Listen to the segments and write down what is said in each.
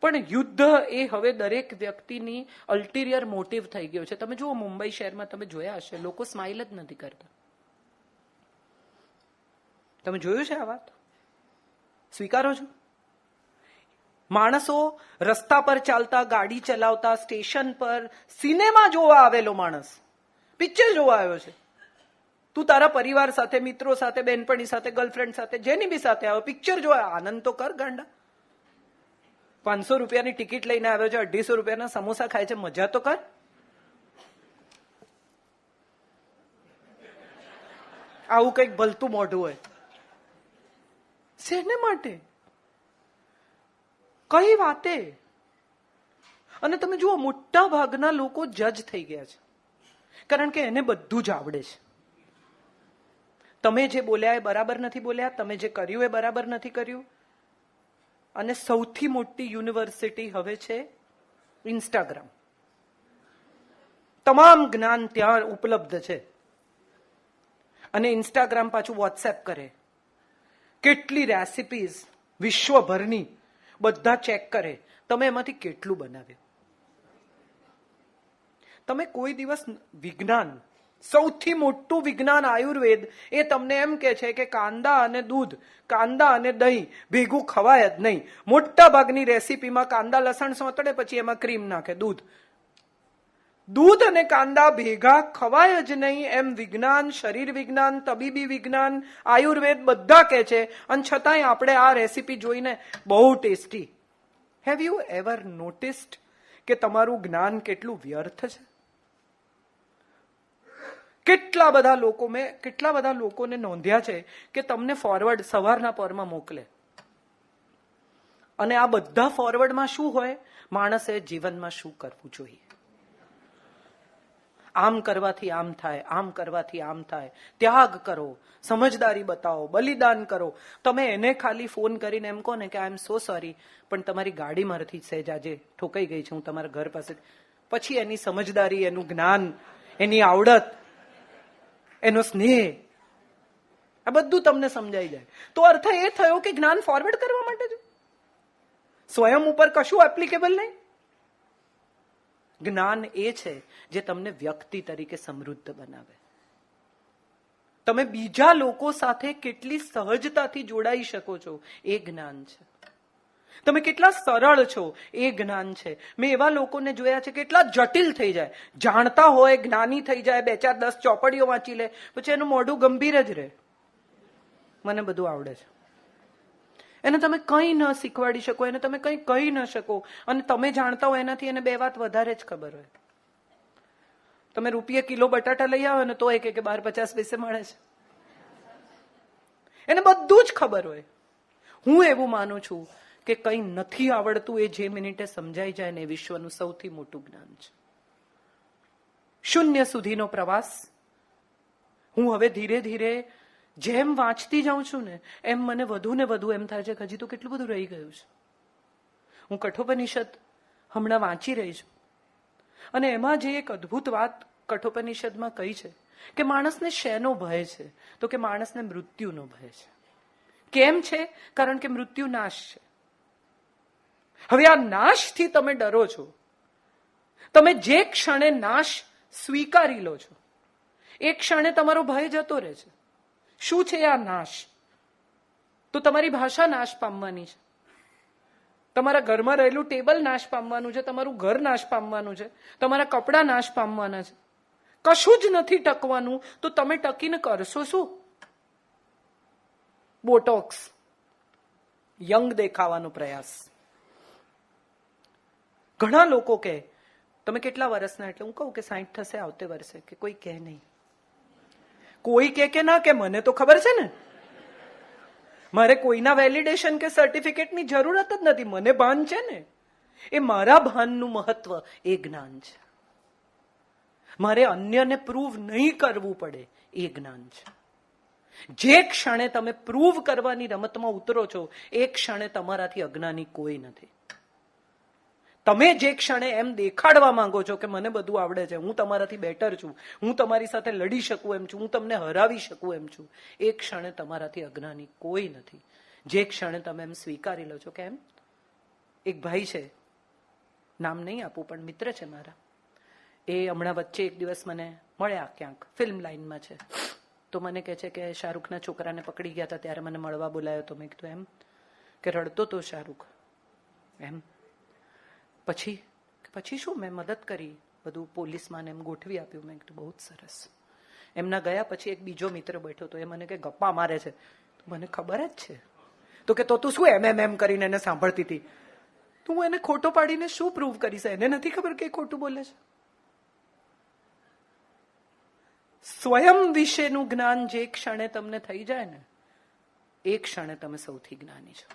પણ યુદ્ધ એ હવે દરેક વ્યક્તિની અલ્ટિરિયર મોટિવ થઈ ગયો છે. તમે જુઓ, મુંબઈ શહેરમાં તમે જોયા હશે, લોકો સ્માઇલ જ નથી કરતા. તમે જોયું છે આ વાત? સ્વીકારો છો? માણસો રસ્તા પર ચાલતા, ગાડી ચલાવતા, સ્ટેશન પર, સિનેમા જોવા આવેલો માણસ, પિક્ચર જોવા આવ્યો છે. તું તારા પરિવાર સાથે, મિત્રો સાથે, બેનપણી સાથે, ગર્લફ્રેન્ડ સાથે, જેની બી સાથે આવ્યો, પિક્ચર જોવા, આનંદ તો કર ગાંડા. 500 રૂપિયાની ટિકિટ લઈને આવ્યો છે, 250 રૂપિયાના સમોસા ખાય છે, મજા તો કર. આવું કઈક ભલતું મોઢું હોય શેને માટે? કઈ વાતે? અને તમે જુઓ, મોટા ભાગના લોકો જજ થઈ ગયા છે, કારણ કે એને બધું જ આવડે છે. તમે જે બોલ્યા એ બરાબર નથી બોલ્યા, તમે જે કર્યું એ બરાબર નથી કર્યું. અને સૌથી મોટી યુનિવર્સિટી હવે છે ઇન્સ્ટાગ્રામ. તમામ જ્ઞાન ત્યાં ઉપલબ્ધ છે. અને ઇન્સ્ટાગ્રામ પાછું વોટ્સએપ કરે. કેટલી રેસિપીઝ વિશ્વભરની બધા ચેક કરે. તમે એમાંથી કેટલું બનાવ્યું? તમે કોઈ દિવસ વિજ્ઞાન, સૌથી મોટું વિજ્ઞાન આયુર્વેદ, એ તમને એમ કે છે કે કાંદા અને દૂધ, કાંદા અને દહીં ભેગું ખવાય જ નહીં. મોટા ભાગની રેસીપીમાં કાંદા લસણ સોતડે, પછી એમાં ક્રીમ નાખે, દૂધ અને કાંદા ભેગા ખવાય જ નહીં એમ વિજ્ઞાન, શરીર વિજ્ઞાન, તબીબી વિજ્ઞાન, આયુર્વેદ બધા કહે છે. અને છતાંય આપણે આ રેસીપી જોઈને બહુ tasty. Have you ever noticed કે તમારું જ્ઞાન કેટલું વ્યર્થ છે? કેટલા બધા લોકોને નોંધ્યા છે કે તમને ફોરવર્ડ સવારના પોરમાં મોકલે, અને આ બધા ફોરવર્ડમાં શું હોય? માણસે જીવનમાં શું કરવું જોઈએ, આમ કરવાથી આમ થાય, આમ કરવાથી આમ થાય, ત્યાગ કરો, સમજદારી બતાવો, બલિદાન કરો. તમે એને ખાલી ફોન કરીને એમ કહો ને કે આઈ એમ સો સોરી, પણ તમારી ગાડી મારાથી સહેજ આજે ઠોકાઈ ગઈ છે, હું તમારા ઘર પાસે, પછી એની સમજદારી, એનું જ્ઞાન, એની આવડત, એનો સ્નેહ, આ બધું તમને સમજાઈ જાય. તો અર્થ એ થયો કે જ્ઞાન ફોરવર્ડ કરવા માટે છે, સ્વયં ઉપર કશું એપ્લિકેબલ નહીં. જ્ઞાન એ છે જે તમને વ્યક્તિ તરીકે સમૃદ્ધ બનાવે. તમે બીજા લોકો સાથે કેટલી સહજતાથી જોડાઈ શકો છો, એ જ્ઞાન છે. તમે કેટલા સરળ છો, એ જ્ઞાન છે. મેં એવા લોકોને જોયા છે કેટલા જટિલ થઈ જાય, જાણતા હોય, જ્ઞાની થઈ જાય, 2 4 10 ચોપડીઓ વાંચી લે, પછી એનું મોઢું ગંભીર જ રહે, મને બધું આવડે છે. એને તમે કંઈ ન શીખવાડી શકો, એને તમે કંઈ કહી ન શકો. અને તમે જાણતા હો એનાથી એને 2 વાત વધારે જ ખબર હોય. તમે રૂપિયા કિલો બટાટા લઈ આવો ને તો એ કે 12 50 પૈસે મળે છે. એને બધું જ ખબર હોય. હું એવું માનું છું કે કંઈ નથી આવડતું એ જે મિનિટે સમજાઈ જાય ને, એ વિશ્વનું સૌથી મોટું જ્ઞાન છે. શૂન્ય સુધીનો પ્રવાસ હું હવે ધીરે ધીરે જેમ વાંચતી જાઉં છું ને, એમ મને વધુ ને વધુ એમ થાય છે કે હજી તો કેટલું બધું રહી ગયું છે. હું કઠોપનિષદ હમણાં વાંચી રહી છું, અને એમાં જે એક અદ્ભુત વાત કઠોપનિષદમાં કહી છે કે માણસને શેનો ભય છે, તો કે માણસને મૃત્યુનો ભય છે. કેમ છે? કારણ કે મૃત્યુ નાશ છે. હવે આ નાશથી તમે ડરો છો. તમે જે ક્ષણે નાશ સ્વીકારી લો છો, એ ક્ષણે તમારો ભય જતો રહે છે. શું છે આ નાશ? તો તમારી ભાષા નાશ પામવાની છે, તમારા ઘરમાં રહેલું ટેબલ નાશ પામવાનું છે, તમારું ઘર નાશ પામવાનું છે, તમારા કપડાં નાશ પામવાના છે. કશું જ નથી ટકવાનું. તો તમે ટકીને કરશો શું? બોટોક્સ, યંગ દેખાવાનો પ્રયાસ. ઘણા લોકો કહે તમે કેટલા વર્ષના, એટલે હું કહું કે 60 થશે આવતે વર્ષે, કે કોઈ કહે નહીં. કોઈ કે ના કે મને તો ખબર છે ને, મારે કોઈના વેલિડેશન કે સર્ટિફિકેટની જરૂરત જ નથી, મને ભાન છે ને. એ મારા ભાનનું મહત્વ એ જ્ઞાન છે. મારે અન્યને પ્રૂવ નહીં કરવું પડે, એ જ્ઞાન છે. જે ક્ષણે તમે પ્રૂવ કરવાની રમતમાં ઉતરો છો, એ ક્ષણે તમારાથી અજ્ઞાની કોઈ નથી. તમે જે ક્ષણે એમ દેખાડવા માંગો છો કે મને બધું આવડે છે, હું તમારાથી બેટર છું, હું તમારી સાથે લડી શકું એમ છું, હું તમને હરાવી શકું એમ છું, એ ક્ષણે તમારાથી અજ્ઞાની કોઈ નથી. જે ક્ષણે તમે એમ સ્વીકારી લો છો કે એમ એક ભાઈ છે, નામ નહીં આપું પણ મિત્ર છે મારા, એ હમણાં વચ્ચે એક દિવસ મને મળ્યા ક્યાંક, ફિલ્મ લાઈનમાં છે, તો મને કહે છે કે શાહરૂખના છોકરાને પકડી ગયા હતા ત્યારે મને મળવા બોલાયો તો. મેં કીધું એમ? કે રડતો તો શાહરૂખ એમ. પછી શું? મેં મદદ કરી, બધું પોલીસમાં એમ ગોઠવી આપ્યું. મેં કીધું બહુ જ સરસ. એમના ગયા પછી એક બીજો મિત્ર બેઠો તો એ મને કે ગપ્પા મારે છે. મને ખબર જ છે. તો કે તો તું શું એમ કરીને એને સાંભળતી હતી? તું એને ખોટો પાડીને શું પ્રૂવ કરીશ? એને નથી ખબર કે ખોટું બોલે છે? સ્વયં વિશેનું જ્ઞાન જે ક્ષણે તમને થઈ જાય ને, એ ક્ષણે તમે સૌથી જ્ઞાની છો.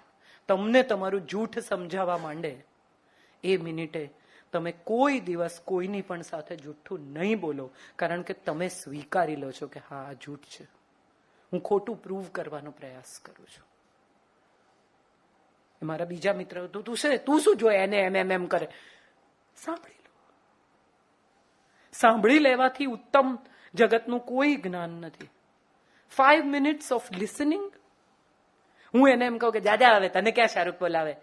તમને તમારું જૂઠ સમજાવવા માંડે એ મિનિટે તમે કોઈ દિવસ કોઈની પણ સાથે જૂઠું નહીં બોલો, કારણ કે તમે સ્વીકારી લો છો કે હા આ જૂઠ છે, હું ખોટું પ્રૂવ કરવાનો પ્રયાસ કરું છું. મારા બીજા મિત્ર, તું શું જો એને એમ કરે? સાંભળી લો. સાંભળી લેવાથી ઉત્તમ જગતનું કોઈ જ્ઞાન નથી. 5 minutes ઓફ લિસનિંગ. હું એને એમ કહું કે જાજા આવે, તને ક્યાં શાહરૂખ બોલાવે?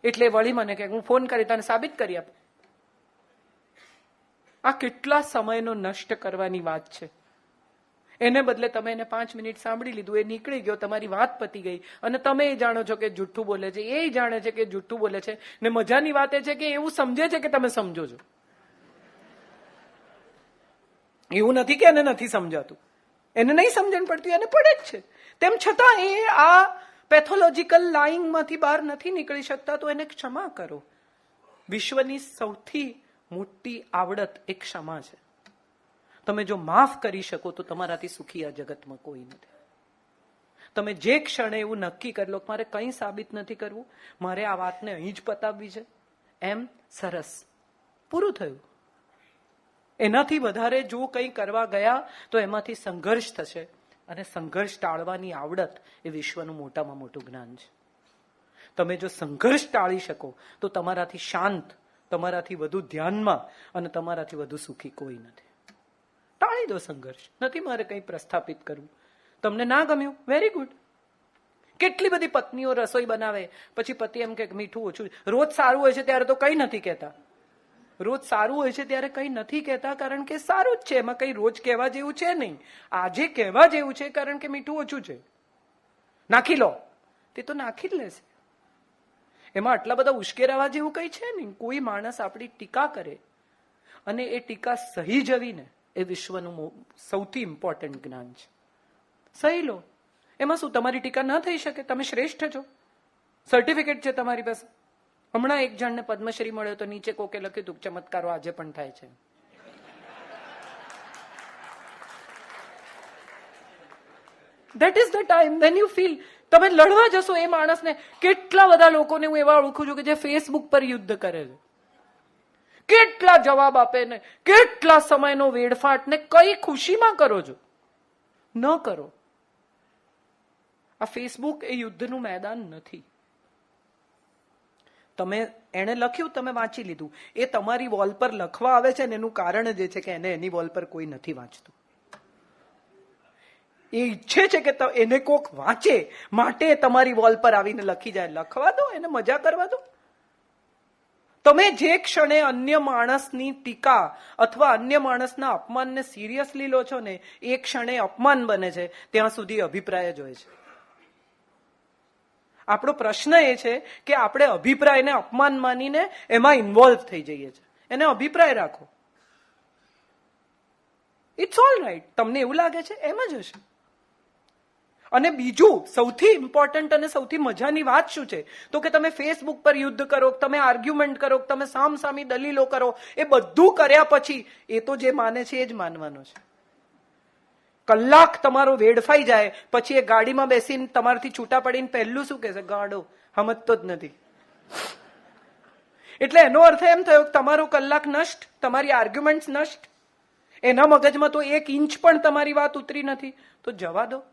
એટલે વળી મને કે હું ફોન કરી તને સાબિત કરી આપું. આ કેટલા સમયનો નષ્ટ કરવાની વાત છે. એને બદલે તમે એને 5 મિનિટ સાંભળી લીધું, એ નીકળી ગયો, તમારી વાત પતી ગઈ, અને તમે એ જાણો છો કે જુઠ્ઠું બોલે છે, એ જાણે છે કે જુઠ્ઠું બોલે છે. ને મજાની વાત એ છે કે એવું સમજે છે કે તમે સમજો છો. એવું નથી કે એને નથી સમજાતું, એને નહીં સમજણ પડતી, એને પડે જ છે. તેમ છતાં એ આ પેથોલોજીકલ લાઇંગમાંથી બહાર નથી નીકળી શકતા, તો એને ક્ષમા કરો. વિશ્વની સૌથી મોટી આવડત એ ક્ષમા છે. તમે જો માફ કરી શકો તો તમારાથી સુખી આ જગતમાં કોઈ નથી. તમે જે ક્ષણે એવું નક્કી કરી લો મારે કંઈ સાબિત નથી કરવું, મારે આ વાતને અહીં જ પતાવવી છે, એમ સરસ, પૂરું થયું. એનાથી વધારે જો કંઈ કરવા ગયા તો એમાંથી સંઘર્ષ થશે, અને સંઘર્ષ ટાળવાની આવડત એ વિશ્વનું મોટામાં મોટું જ્ઞાન છે. તમે જો સંઘર્ષ ટાળી શકો તો તમારાથી શાંત, તમારાથી વધુ ધ્યાનમાં અને તમારાથી વધુ સુખી કોઈ નથી. ટાળી દો સંઘર્ષ. નથી મારે કંઈ પ્રસ્થાપિત કરવું. તમને ના ગમ્યું, વેરી ગુડ. કેટલી બધી પત્નીઓ રસોઈ બનાવે, પછી પતિ એમ કે મીઠું ઓછું. રોજ સારું હોય છે ત્યારે તો કંઈ નથી કહેતા. રોજ સારું હોય છે ત્યારે કંઈ નથી કહેતા, કારણ કે સારું જ છે, એમાં કંઈ રોજ કહેવા જેવું છે નહીં. આજે કહેવા જેવું છે કારણ કે મીઠું ઓછું છે. નાખી લો, તે તો નાખી જ લેશે. એમાં આટલા બધા ઉશ્કેરાવા જેવું કંઈ છે નહીં. કોઈ માણસ આપણી ટીકા કરે અને એ ટીકા સહી જવીને, એ વિશ્વનું સૌથી ઇમ્પોર્ટન્ટ જ્ઞાન છે. સહી લો. એમાં શું તમારી ટીકા ન થઈ શકે? તમે શ્રેષ્ઠ છો, સર્ટિફિકેટ છે તમારી પાસે. હમણાં એક જણને પદ્મશ્રી મળ્યો તો નીચે કોકે લખ્યું હતું ચમત્કારો આજે પણ થાય છે. That is the time when you feel. તમે લડવા જશો એ માણસને. કેટલા બધા લોકોને હું એવા ઓળખું છું કે જે ફેસબુક પર યુદ્ધ કરે છે, કેટલા જવાબ આપે ને, કેટલા સમયનો વેડફાટ ને, કઈ ખુશીમાં કરો છો? ન કરો. આ ફેસબુક એ યુદ્ધનું મેદાન નથી. તમે એને લખ્યું, તમે વાંચી લીધું. એ તમારી વોલ પર લખવા આવે છે ને એનું કારણ જ છે કે એને એની વોલ પર કોઈ નથી વાંચતું. એ ઈચ્છે છે કે એને કોક વાંચે, માટે તમારી વોલ પર આવીને લખી જાય. લખવા દો એને, મજા કરવા દો. તમે જે ક્ષણે અન્ય માણસની ટીકા અથવા અન્ય માણસના અપમાનને સિરિયસલી લો છો ને, એ ક્ષણે અપમાન બને છે. ત્યાં સુધી અભિપ્રાય જ હોય છે. આપણો પ્રશ્ન એ છે કે આપણે અભિપ્રાયને અપમાન માનીને એમાં ઇન્વોલ્વ થઈ જઈએ છીએ. એને અભિપ્રાય રાખો. It's all right. તમને એવું લાગે છે એમ જ હશે. અને બીજું સૌથી ઇમ્પોર્ટન્ટ અને સૌથી મજાની વાત શું છે તો કે તમે ફેસબુક પર યુદ્ધ કરો, તમે આર્ગ્યુમેન્ટ કરો, તમે સામસામી દલીલો કરો, એ બધું કર્યા પછી એ તો જે માને છે એ જ માનવાનો છે. કલાક તમારો વેડફાઈ જાય પછી એ ગાડીમાં બેસીને તમારાથી છૂટા પડીને પહેલું શું કહેશે? ગાડો, સમજતો જ નથી. એટલે એનો અર્થ એમ થયો કે તમારો કલાક નષ્ટ, તમારી આર્ગ્યુમેન્ટ નષ્ટ. એના મગજમાં તો 1 ઇંચ પણ તમારી વાત ઉતરી નથી. તો જવા દો.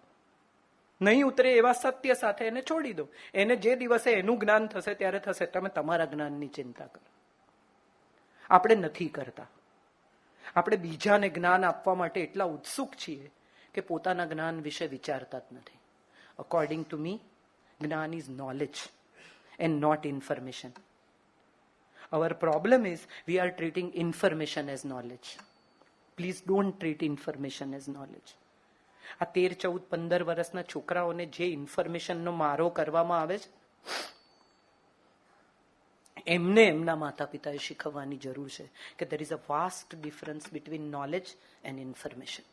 નહીં ઉતરે એવા સત્ય સાથે એને છોડી દો. એને જે દિવસે એનું જ્ઞાન થશે ત્યારે થશે. તમે તમારા જ્ઞાનની ચિંતા કરો. આપણે નથી કરતા. આપણે બીજાને જ્ઞાન આપવા માટે એટલા ઉત્સુક છીએ કે પોતાના જ્ઞાન વિશે વિચારતા જ નથી. અકોર્ડિંગ ટુ મી, જ્ઞાન is knowledge and not information. Our problem is we are treating information as knowledge. Please don't treat information as knowledge. આ 13, 14, 15 વર્ષના છોકરાઓને જે ઇન્ફોર્મેશનનો મારો કરવામાં આવે છે, એમને એમના માતા પિતાએ શીખવવાની જરૂર છે કે there is a vast difference between knowledge and information.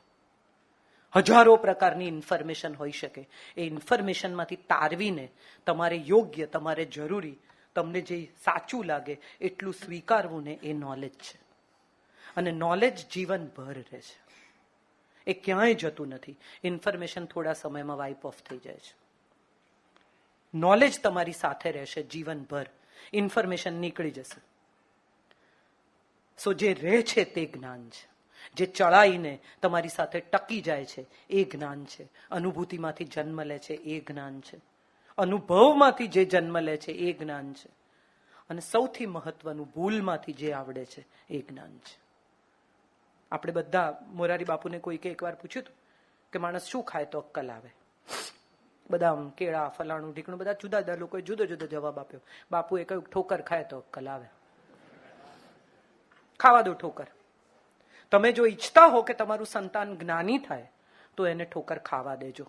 હજારો પ્રકારની ઇન્ફોર્મેશન હોઈ શકે. એ ઇન્ફોર્મેશનમાંથી તારવીને તમારે યોગ્ય, તમારે જરૂરી, તમને જે સાચું લાગે એટલું સ્વીકારવું ને એ નોલેજ છે. અને નોલેજ જીવનભર રહે છે, એ ક્યાંય જતું નથી. ઇન્ફોર્મેશન થોડા સમયમાં વાઇપ ઓફ થઈ જાય છે. નોલેજ તમારી સાથે રહેશે જીવનભર, ઇન્ફોર્મેશન નીકળી જશે. સો જે રહે છે તે જ્ઞાન છે, જે ચડાઈને તમારી સાથે ટકી જાય છે એ જ્ઞાન છે. અનુભૂતિમાંથી જન્મ લે છે એ જ્ઞાન છે. અનુભવમાંથી જે જન્મ લે છે એ જ્ઞાન છે. અને સૌથી મહત્વનું, ભૂલમાંથી જે આવડે છે એ જ્ઞાન છે. આપણે બધા મોરારી બાપુને કોઈકે એકવાર પૂછ્યું હતું કે માણસ શું ખાય તો અક્કલ આવે? બદામ, કેળા, ફલાણું ઢીકણું, બધા જુદા જુદા લોકોએ જુદો જુદો જવાબ આપ્યો. બાપુએ કહ્યું ઠોકર ખાય તો અક્કલ આવે. ખાવા દો ઠોકર. તમે જો ઈચ્છતા હો કે તમારું સંતાન જ્ઞાની થાય તો એને ઠોકર ખાવા દેજો,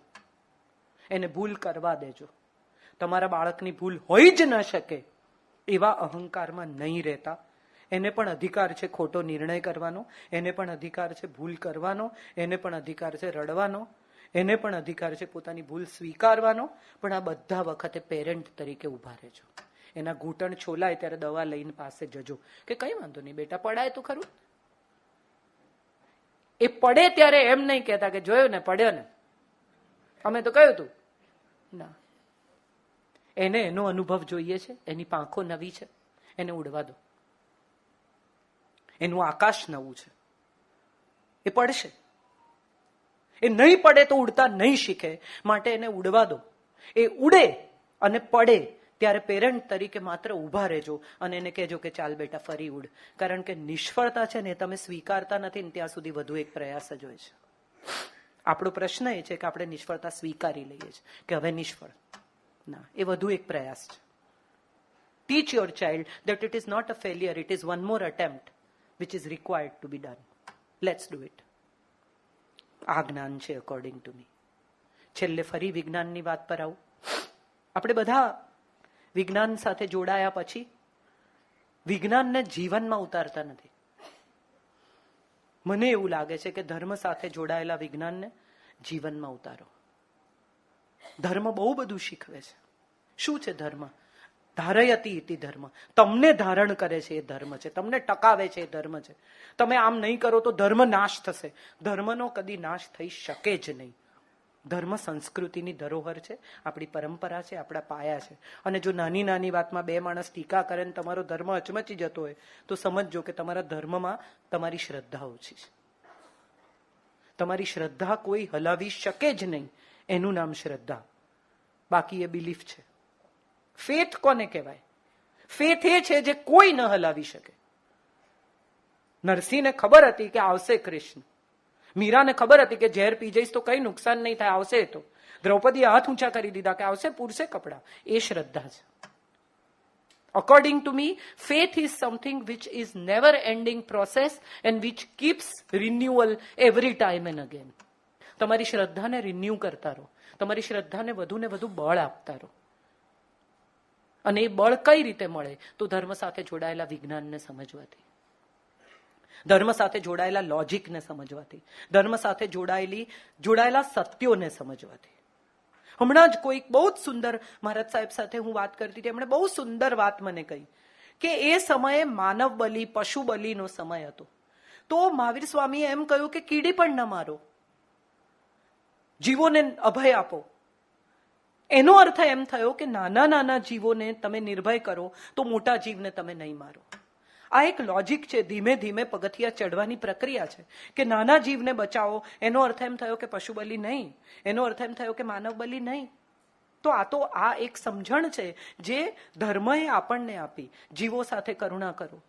એને ભૂલ કરવા દેજો. તમારા બાળકની ભૂલ હોઈ જ ન શકે એવા અહંકારમાં નહીં રહેતા. એને પણ અધિકાર છે ખોટો નિર્ણય કરવાનો, એને પણ અધિકાર છે ભૂલ કરવાનો, એને પણ અધિકાર છે રડવાનો, એને પણ અધિકાર છે પોતાની ભૂલ સ્વીકારવાનો. પણ આ બધા વખતે પેરેન્ટ તરીકે ઉભા રહેજો. એના ઘૂંટણ છોલાય ત્યારે દવા લઈને પાસે જજો કે કઈ વાંધો નહીં બેટા, પડાય તો ખરું. એ પડે ત્યારે એમ નહીં કહેતા કે જોયો ને, પડ્યો ને, અમે તો કહ્યું તું. ના, એને એનો અનુભવ જોઈએ છે, એની પાંખો નવી છે, એને ઉડવા દો. એનું આકાશ નવું છે, એ પડશે. એ નહીં પડે તો ઉડતા નહીં શીખે, માટે એને ઉડવા દો. એ ઉડે અને પડે ત્યારે પેરેન્ટ તરીકે માત્ર ઊભા રહેજો અને એને કહેજો કે ચાલ બેટા ફરી ઉડ. કારણ કે નિષ્ફળતા છે ને તમે સ્વીકારતા નથી ને ત્યાં સુધી વધુ એક પ્રયાસ જ હોય છે. આપણો પ્રશ્ન એ છે કે આપણે નિષ્ફળતા સ્વીકારી લઈએ છીએ કે હવે નિષ્ફળ. ના, એ વધુ એક પ્રયાસ છે. Teach your child that it is not a failure, it is one more attempt which is required to be done. Let's do it. આ જ્ઞાન છે અકોર્ડિંગ ટુ મી. છેલ્લે ફરી વિજ્ઞાનની વાત પર આવું. આપણે બધા વિજ્ઞાન સાથે જોડાયા પછી વિજ્ઞાનને જીવનમાં ઉતારતા નથી. મને એવું લાગે છે કે ધર્મ સાથે જોડાયેલા વિજ્ઞાનને જીવનમાં ઉતારો. ધર્મ બહુ બધું શીખવે છે. શું છે ધર્મ? ધારયતિ ઇતિ ધર્મ. તમને ધારણ કરે છે એ ધર્મ છે, તમને ટકાવે છે એ ધર્મ છે. તમે આમ નહીં કરો તો ધર્મ નાશ થશે. ધર્મનો કદી નાશ થઈ શકે જ નહીં. ધર્મ સંસ્કૃતિની ધરોહર છે, આપણી પરંપરા છે, આપણા પાયા છે. અને જો નાની નાની વાતમાં બે માણસ ટીકા કરે ને તમારો ધર્મ અચમચી જતો હોય તો સમજજો કે તમારા ધર્મમાં તમારી શ્રદ્ધા ઓછી છે. તમારી શ્રદ્ધા કોઈ હલાવી શકે જ નહીં, એનું નામ શ્રદ્ધા. બાકી એ બિલીફ છે. ફેથ કોને કહેવાય? ફેથ એ છે જે કોઈ ન હલાવી શકે. નરસિંહને ખબર હતી કે આવશે કૃષ્ણ. મીરાને ખબર હતી કે ઝેર પી જઈશ તો કઈ નુકસાન નહીં થાય, આવશે. તો દ્રૌપદીએ હાથ ઊંચા કરી દીધા કે આવશે, પૂરશે કપડા. એ શ્રદ્ધા છે. According to me, faith is something which is never ending process and which keeps renewal every time and again. તમારી શ્રદ્ધાને રિન્યુ કરતા રહો, તમારી શ્રદ્ધાને વધુ ને વધુ બળ આપતા રહો. અને એ બળ કઈ રીતે મળે? તો ધર્મ સાથે જોડાયેલા વિજ્ઞાનને સમજવાથી, ધર્મ સાથે જોડાયેલા લોજિકને સમજવાથી, ધર્મ સાથે જોડાયેલા સત્યોને સમજવાથી. હમણાં જ કોઈક બહુ જ સુંદર મહારાજ સાહેબ સાથે હું વાત કરતી હતી. એમણે બહુ સુંદર વાત મને કહી કે એ સમયે માનવ બલિ, પશુ બલિનો સમય હતો. તો મહાવીર સ્વામીએ એમ કહ્યું કે કીડી પણ ન મારો, જીવોને અભય આપો. એનો અર્થ એમ થયો કે નાના નાના જીવોને તમે નિર્ભય કરો તો મોટા જીવને તમે નહીં મારો. આ એક લોજિક છે. ધીમે ધીમે પગથિયા ચડવાની પ્રક્રિયા છે કે નાના જીવને બચાવો. એનો અર્થ એમ થયો કે પશુ બલિ નહીં, એનો અર્થ એમ થયો કે માનવ બલિ નહીં. તો આ એક સમજણ છે જે ધર્મએ આપણને આપી. જીવો સાથે કરુણા કરો,